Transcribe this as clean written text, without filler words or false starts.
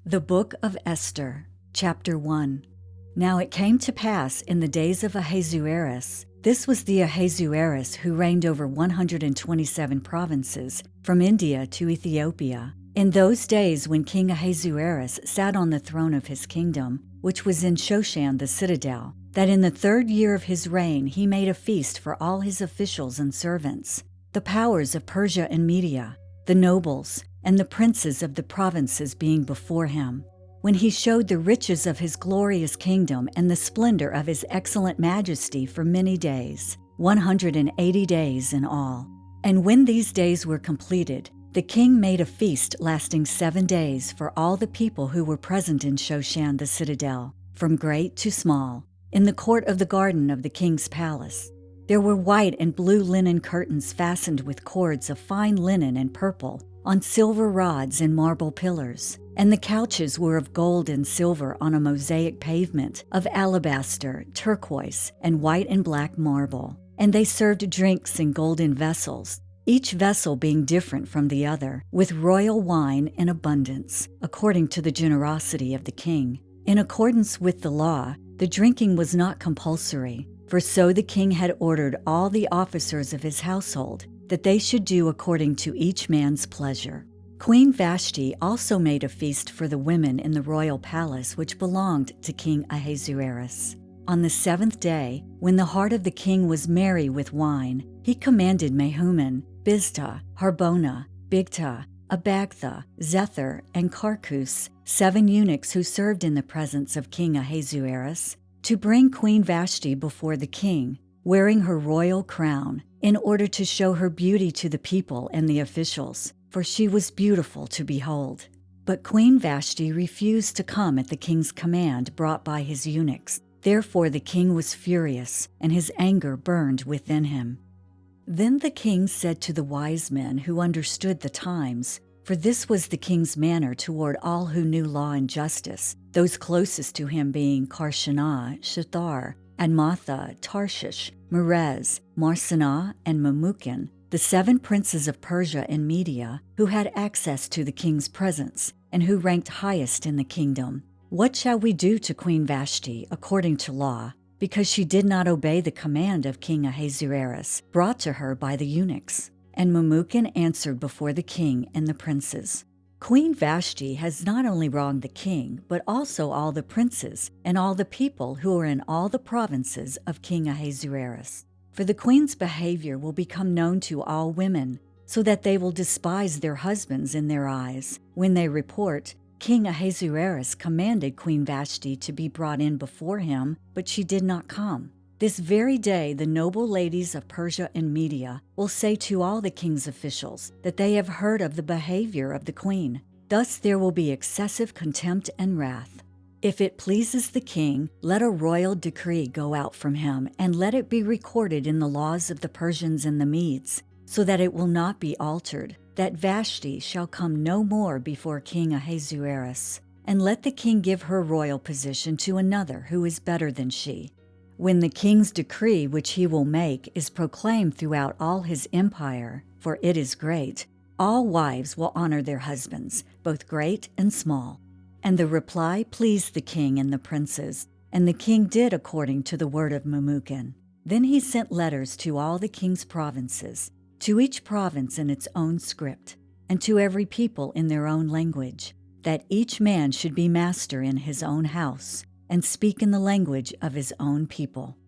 The Book of Esther, Chapter 1. Now it came to pass in the days of Ahasuerus, this was the Ahasuerus who reigned over 127 provinces, from India to Ethiopia. In those days when King Ahasuerus sat on the throne of his kingdom, which was in Shoshan the citadel, that in the 3rd year of his reign he made a feast for all his officials and servants, the powers of Persia and Media, the nobles, and the princes of the provinces being before him, when he showed the riches of his glorious kingdom and the splendor of his excellent majesty for many days, 180 days in all. And when these days were completed, the king made a feast lasting 7 days for all the people who were present in Shoshan the citadel, from great to small, in the court of the garden of the king's palace. There were white and blue linen curtains fastened with cords of fine linen and purple, on silver rods and marble pillars, and the couches were of gold and silver on a mosaic pavement of alabaster, turquoise, and white and black marble. And they served drinks in golden vessels, each vessel being different from the other, with royal wine in abundance, according to the generosity of the king. In accordance with the law, the drinking was not compulsory, for so the king had ordered all the officers of his household, that they should do according to each man's pleasure. Queen Vashti also made a feast for the women in the royal palace which belonged to King Ahasuerus. On the 7th day, when the heart of the king was merry with wine, he commanded Mehuman, Biztha, Harbona, Bigtha, Abagtha, Zethar, and Carcus, 7 eunuchs who served in the presence of King Ahasuerus, to bring Queen Vashti before the king, wearing her royal crown, in order to show her beauty to the people and the officials, for she was beautiful to behold. But Queen Vashti refused to come at the king's command brought by his eunuchs. Therefore the king was furious, and his anger burned within him. Then the king said to the wise men who understood the times, for this was the king's manner toward all who knew law and justice, those closest to him being Karshana, Shethar, Admatha, Tarshish, Merez, Marsanah, and Memucan, the 7 princes of Persia and Media, who had access to the king's presence, and who ranked highest in the kingdom. What shall we do to Queen Vashti according to law, because she did not obey the command of King Ahasuerus, brought to her by the eunuchs? And Memucan answered before the king and the princes, Queen Vashti has not only wronged the king, but also all the princes and all the people who are in all the provinces of King Ahasuerus. For the queen's behavior will become known to all women, so that they will despise their husbands in their eyes, when they report, King Ahasuerus commanded Queen Vashti to be brought in before him, but she did not come. This very day the noble ladies of Persia and Media will say to all the king's officials that they have heard of the behavior of the queen. Thus there will be excessive contempt and wrath. If it pleases the king, let a royal decree go out from him, and let it be recorded in the laws of the Persians and the Medes, so that it will not be altered, that Vashti shall come no more before King Ahasuerus, and let the king give her royal position to another who is better than she. When the king's decree which he will make is proclaimed throughout all his empire, for it is great, all wives will honor their husbands, both great and small. And the reply pleased the king and the princes, and the king did according to the word of Memucan. Then he sent letters to all the king's provinces, to each province in its own script, and to every people in their own language, that each man should be master in his own house, and speak in the language of his own people.